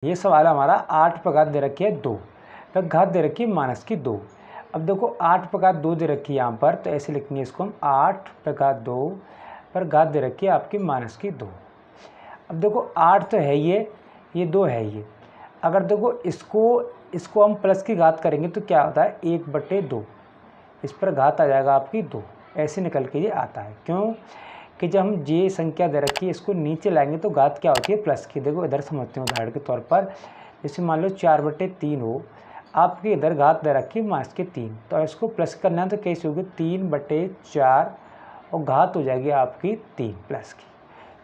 ये सवाल हमारा 8 पर घात दे रखी है 2 पर घात दे रखी है -2। अब देखो 8 पर घात 2 दे रखी है यहाँ पर, तो ऐसे लिखेंगे इसको हम 8 पर घात 2 पर घात दे रखी है आपकी -2। अब देखो 8 तो है ये 2 है ये। अगर देखो इसको हम प्लस की घात करेंगे तो क्या होता है 1/2, इस पर घात आ जाएगा आपकी 2, ऐसे निकल के ये आता है। क्यों कि जब हम ये संख्या दे रखी है इसको नीचे लाएंगे तो घात क्या होती है प्लस की। देखो इधर समझते हैं उदाहरण के तौर पर, जैसे मान लो 4/3 हो, आपकी इधर घात दे रखी है -3, तो इसको प्लस करना है तो कैसे होगी 3/4 और घात हो जाएगी आपकी 3 प्लस की,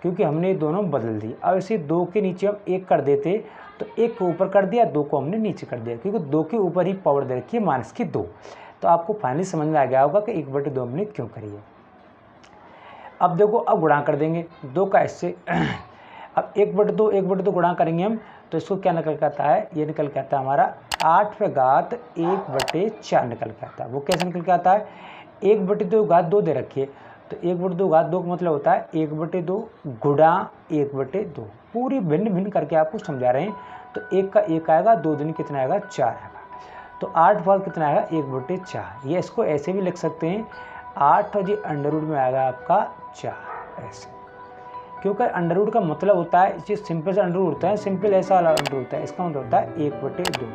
क्योंकि हमने ये दोनों बदल दी। अब इसे 2 के नीचे हम 1 कर देते तो 1 को ऊपर कर दिया, 2 को हमने नीचे कर दिया, क्योंकि 2 के ऊपर ही पावर दे रखी है -2। तो आपको फाइनली समझ में आ गया होगा कि 1/2 हमने क्यों करी है। अब देखो अब गुणा कर देंगे 2 का इससे अब 1/2 गुणा करेंगे हम तो इसको क्या निकल के आता है, ये निकल के आता है हमारा 8 पे घात 1/4 निकल के आता है। वो कैसे निकल के आता है 1/2 घात 2 दे रखी है, तो 1/2 घात 2 का मतलब होता है 1/2 गुणा 1/2। पूरी भिन्न भिन्न करके आपको समझा रहे हैं। तो 1 का 1 आएगा, 2 दिन कितना आएगा 4 आएगा, तो 8 भाग कितना आएगा 1/4। ये इसको ऐसे भी लिख सकते हैं 8 और ये अंडर रूट में आएगा आपका 4 ऐसे, क्योंकि अंडर रूट का मतलब होता है जो सिंपल से अंडर रूट होता है, सिंपल ऐसा वाला अंडर होता है, इसका मतलब होता है 1/2,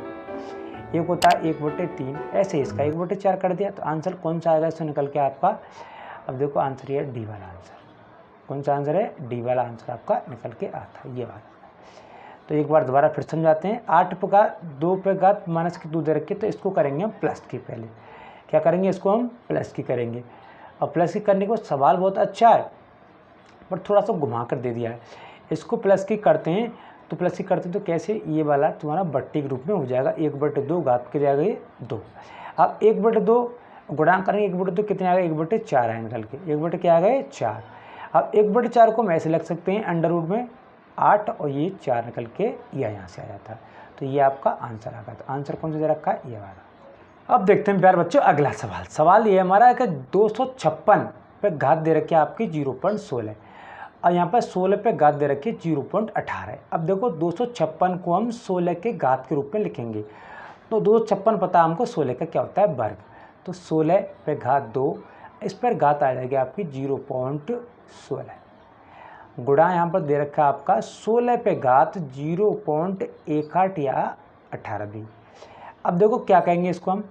एक होता है 1/3, ऐसे इसका 1/4 कर दिया। तो आंसर कौन सा आएगा इससे निकल के आपका, अब देखो आंसर ये डी वाला आंसर। कौन सा आंसर है, डी वाला आंसर आपका निकल के आता है, ये वाला। तो एक बार दोबारा फिर समझाते हैं। 8 पे घात 2 पे घात -2 दे रखी है, तो इसको करेंगे हम प्लस की। पहले क्या करेंगे, इसको हम प्लस की करेंगे। और प्लस की करने को सवाल बहुत अच्छा है पर थोड़ा सा घुमा कर दे दिया है। इसको प्लस की करते हैं तो प्लस की करते हैं तो कैसे, ये वाला तुम्हारा बट्टी के रूप में हो जाएगा 1/2 घात के जाएगा ये 2। अब 1/2 गुणा करेंगे 1/2 कितने आएगा 1/4 है निकल के, 1 क्या आ गए 4। अब 1/4 को हम ऐसे लग सकते हैं अंडर रूट में 8 और ये 4 निकल के यहाँ से आ जाता है। तो ये आपका आंसर आ गया। तो आंसर कौन सा दे रखा है, ये वाला। अब देखते हैं प्यार बच्चों अगला सवाल। सवाल ये हमारा है कि 256 पे घात दे रखी है आपकी 0.16 और यहाँ पर 16 पे घात दे रखी है 0.18। अब देखो 256 को हम 16 के घात के रूप में लिखेंगे। तो 256 पता हमको 16 का क्या होता है वर्ग, तो 16 पे घात 2, इस पर घात आ जाएगी आपकी 0.16 गुणा यहाँ पर दे रखा है आपका 16 पे घात 0.18 या 18 भी। अब देखो क्या कहेंगे इसको हम,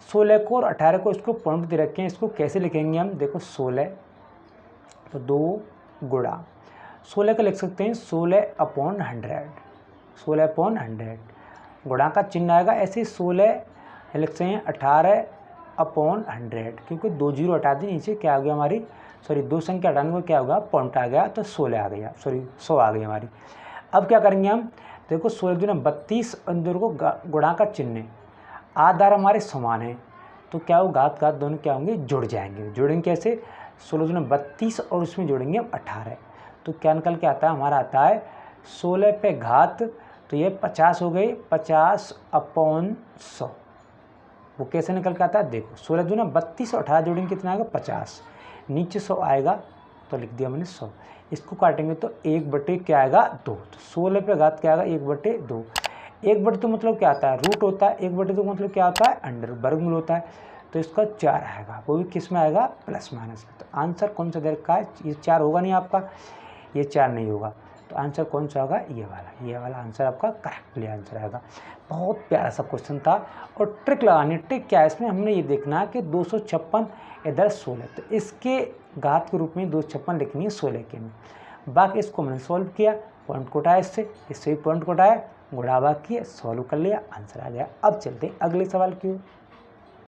16 को और 18 को इसको पॉइंट दे रखे हैं, इसको कैसे लिखेंगे हम, देखो 16 तो 2 गुणा 16 का लिख सकते हैं 16/100, 16/100 गुणा का चिन्ह आएगा। ऐसे 16 लिख सकते हैं 18/100, क्योंकि 2 जीरो हटा दी नीचे, क्या आ गया हमारी, सॉरी 2 संख्या हटाने को क्या होगा पॉइंट आ गया, तो 16 आ गया, सॉरी 100 आ गई हमारी। अब क्या करेंगे हम, देखो 16 दूना 32 अंदर को गुणा का चिन्ह, आधार हमारे समान है तो क्या हो घात घात दोनों क्या होंगे जुड़ जाएंगे। जुड़ेंगे कैसे, 16 दूना 32 और उसमें जोड़ेंगे हम 18, तो क्या निकल के आता है हमारा, आता है 16 पे घात, तो ये 50 हो गई, 50/100। वो कैसे निकल के आता है, देखो 16 दूना 32 और 18 जोड़ेंगे कितना आएगा 50, नीचे 100 आएगा तो लिख दिया मैंने 100। इसको काटेंगे तो 1/2 क्या आएगा 2, तो 16 पे घात क्या आएगा 1/2। 1/2 मतलब क्या आता है रूट होता है, 1/2 मतलब क्या होता है अंडर वर्गमूल होता है, तो इसका 4 आएगा, वो भी किस में आएगा प्लस माइनस में। तो आंसर कौन सा दे रखा है, ये 4 होगा नहीं आपका, ये 4 नहीं होगा, तो आंसर कौन सा होगा, ये वाला आंसर आपका करेक्टली आंसर आएगा। बहुत प्यारा सा क्वेश्चन था। और ट्रिक लगानी, ट्रिक क्या है इसमें, हमने ये देखना है कि 256 इधर 16, तो इसके घात के रूप में 256 लिखनी है 16 के में। बाकी इसको मैंने सॉल्व किया, पॉइंट को उठाया, इससे भी पॉइंट को उठाया, गुणा भाग किया, सॉल्व कर लिया, आंसर आ गया। अब चलते हैं अगले सवाल की ओर।